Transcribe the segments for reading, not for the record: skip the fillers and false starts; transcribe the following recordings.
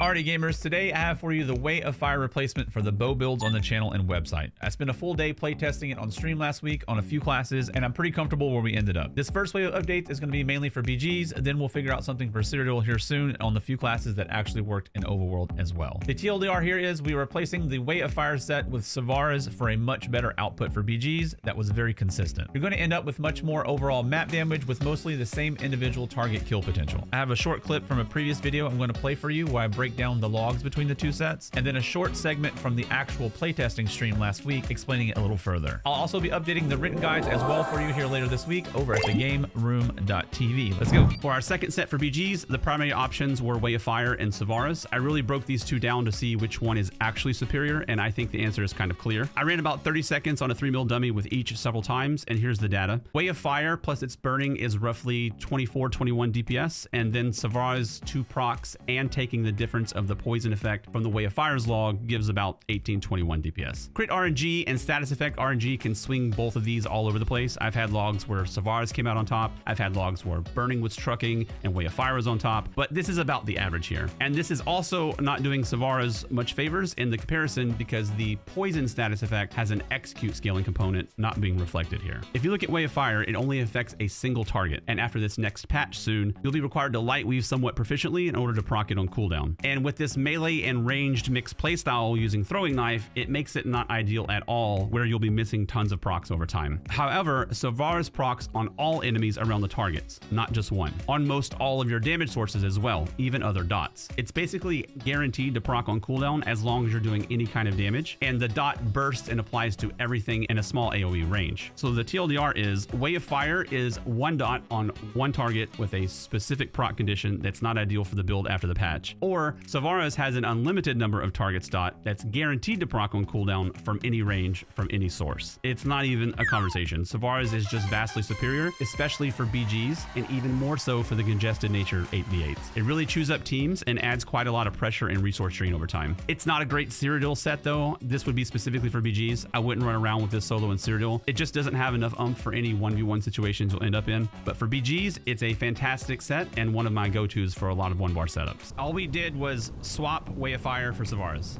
Alrighty gamers, today I have for you the Way of Fire replacement for the bow builds on the channel and website. I spent a full day playtesting it on stream last week on a few classes, and I'm pretty comfortable where we ended up. This first wave of updates is going to be mainly for BGs, then we'll figure out something for Cyrodiil here soon on the few classes that actually worked in Overworld as well. The TLDR here is we are replacing the Way of Fire set with Savaras for a much better output for BGs that was very consistent. You're going to end up with much more overall map damage with mostly the same individual target kill potential. I have a short clip from a previous video I'm going to play for you where I break down the logs between the two sets, and then a short segment from the actual playtesting stream last week explaining it a little further. I'll also be updating the written guides as well for you here later this week over at the GameRoom.tv. Let's go. For our second set for BGs, the primary options were Way of Fire and Savaras. I really broke these two down to see which one is actually superior, and I think the answer is kind of clear. I ran about 30 seconds on a 3mm dummy with each several times, and here's the data. Way of Fire plus its burning is roughly 24-21 DPS, and then Savaras 2 procs and taking the difference of the poison effect from the Way of Fire's log gives about 18-21 DPS. Crit RNG and status effect RNG can swing both of these all over the place. I've had logs where Savaras came out on top. I've had logs where burning was trucking and Way of Fire was on top, but this is about the average here. And this is also not doing Savaras much favors in the comparison because the poison status effect has an execute scaling component not being reflected here. If you look at Way of Fire, it only affects a single target, and after this next patch soon, you'll be required to light weave somewhat proficiently in order to proc it on cooldown. And with this melee and ranged mixed playstyle using throwing knife, it makes it not ideal at all, where you'll be missing tons of procs over time. However, Savaras procs on all enemies around the targets, not just one. On most all of your damage sources as well, even other dots. It's basically guaranteed to proc on cooldown as long as you're doing any kind of damage, and the dot bursts and applies to everything in a small AoE range. So the TLDR is Way of Fire is one dot on one target with a specific proc condition that's not ideal for the build after the patch, or Savaras has an unlimited number of targets dot that's guaranteed to proc on cooldown from any range from any source. It's not even a conversation. Savaras is just vastly superior, especially for BGs, and even more so for the congested nature 8v8s. It really chews up teams and adds quite a lot of pressure and resource drain over time. It's not a great Cyrodiil set though. This would be specifically for BGs. I wouldn't run around with this solo in Cyrodiil. It just doesn't have enough oomph for any 1v1 situations you'll end up in. But for BGs, it's a fantastic set and one of my go-tos for a lot of one-bar setups. All we did was swap Way of Fire for Savaras.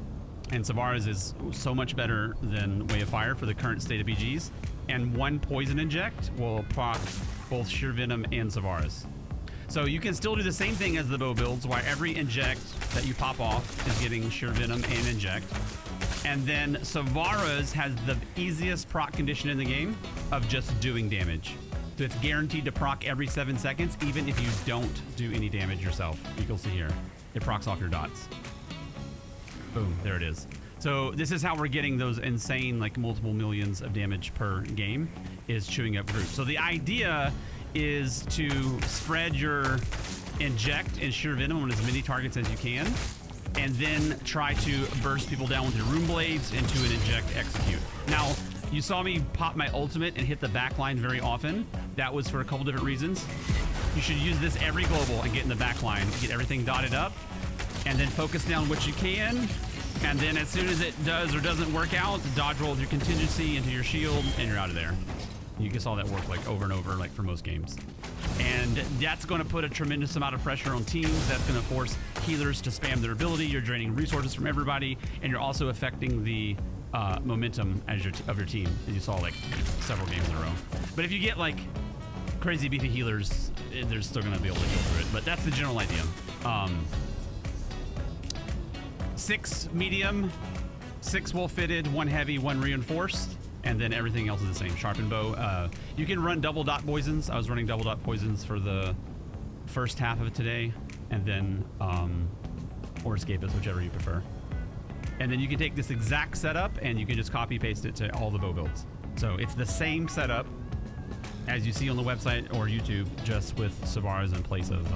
And Savaras is so much better than Way of Fire for the current state of BGs. And one poison inject will proc both Sheer Venom and Savaras. So you can still do the same thing as the bow builds, where every inject that you pop off is getting Sheer Venom and inject. And then Savaras has the easiest proc condition in the game of just doing damage. So it's guaranteed to proc every 7 seconds, even if you don't do any damage yourself. You can see here, it procs off your dots. Boom, there it is. So this is how we're getting those insane, like multiple millions of damage per game, is chewing up groups. So the idea is to spread your inject and Sheer Venom on as many targets as you can, and then try to burst people down with your rune blades into an inject execute. Now, you saw me pop my ultimate and hit the back line very often. That was for a couple different reasons. You should use this every global and get in the back line, get everything dotted up, and then focus down what you can. And then as soon as it does or doesn't work out, dodge roll with your contingency into your shield, and you're out of there. You can saw that work like over and over, like for most games. And that's going to put a tremendous amount of pressure on teams. That's going to force healers to spam their ability. You're draining resources from everybody, and you're also affecting the momentum as of your team, as you saw like several games in a row. But if you get like crazy beefy healers, they're still going to be able to go through it. But that's the general idea. 6 medium, 6 wolf fitted, 1 heavy, 1 reinforced, and then everything else is the same. Sharpened bow. You can run double dot poisons. I was running double dot poisons for the first half of it today, and then or escapist, whichever you prefer. And then you can take this exact setup and you can just copy paste it to all the bow builds. So it's the same setup as you see on the website or YouTube, just with Savaras in place of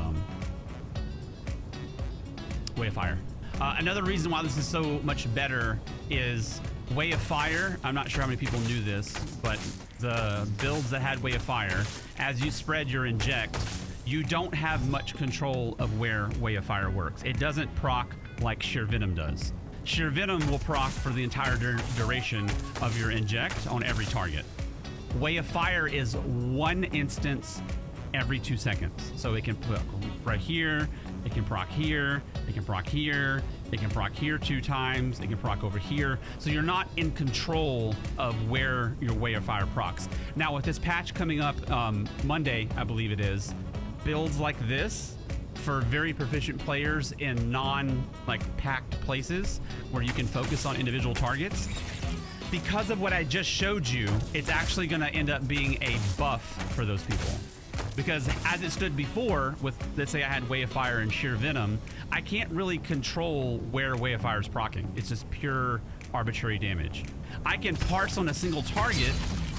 Way of Fire. Another reason why this is so much better is Way of Fire. I'm not sure how many people knew this, but the builds that had Way of Fire, as you spread your inject, you don't have much control of where Way of Fire works. It doesn't proc like Sheer Venom does. Sheer Venom will proc for the entire duration of your inject on every target. Way of Fire is one instance every 2 seconds. So it can put right here, it can proc here, it can proc here, it can proc here 2 times, it can proc over here. So you're not in control of where your Way of Fire procs. Now with this patch coming up Monday, I believe it is, builds like this for very proficient players in packed places where you can focus on individual targets. Because of what I just showed you, it's actually going to end up being a buff for those people. Because as it stood before with, let's say I had Way of Fire and Sheer Venom, I can't really control where Way of Fire is proccing. It's just pure arbitrary damage. I can parse on a single target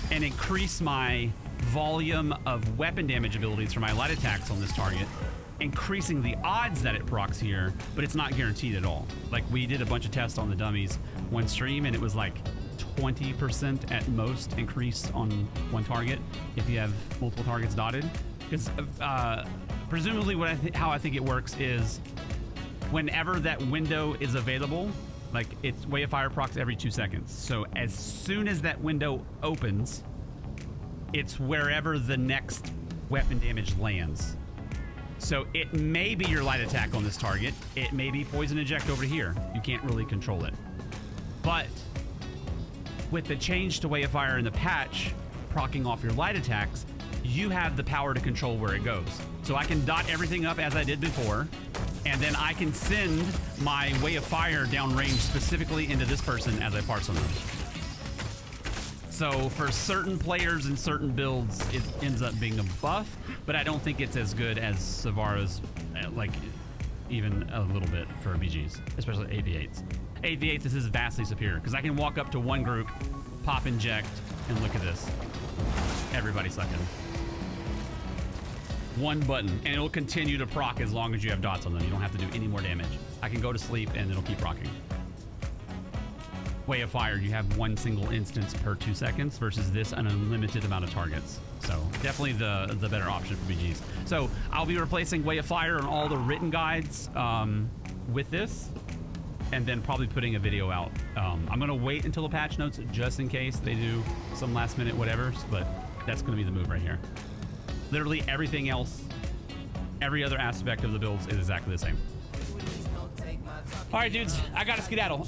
and increase my volume of weapon damage abilities for my light attacks on this target, increasing the odds that it procs here, but it's not guaranteed at all. Like, we did a bunch of tests on the dummies one stream, and it was like 20% at most increase on one target if you have multiple targets dotted. Because presumably how I think it works is whenever that window is available, like, it's Way of Fire procs every 2 seconds. So as soon as that window opens, it's wherever the next weapon damage lands. So it may be your light attack on this target. It may be poison eject over here. You can't really control it. But with the change to Way of Fire in the patch, proccing off your light attacks, you have the power to control where it goes. So I can dot everything up as I did before, and then I can send my Way of Fire downrange specifically into this person as I parse on them. So for certain players and certain builds, it ends up being a buff, but I don't think it's as good as Savara's, like, even a little bit for BGs, especially AV8s. AV8s, this is vastly superior, because I can walk up to one group, pop inject, and look at this. Everybody sucking. One button, and it'll continue to proc as long as you have dots on them. You don't have to do any more damage. I can go to sleep, and it'll keep procking. Way of Fire, you have one single instance per 2 seconds versus this an unlimited amount of targets. So definitely the better option for BGs. So I'll be replacing Way of Fire on all the written guides with this, and then probably putting a video out. I'm gonna wait until the patch notes just in case they do some last minute whatever, but that's gonna be the move right here. Literally everything else, every other aspect of the builds is exactly the same. All right, dudes, I gotta skedaddle.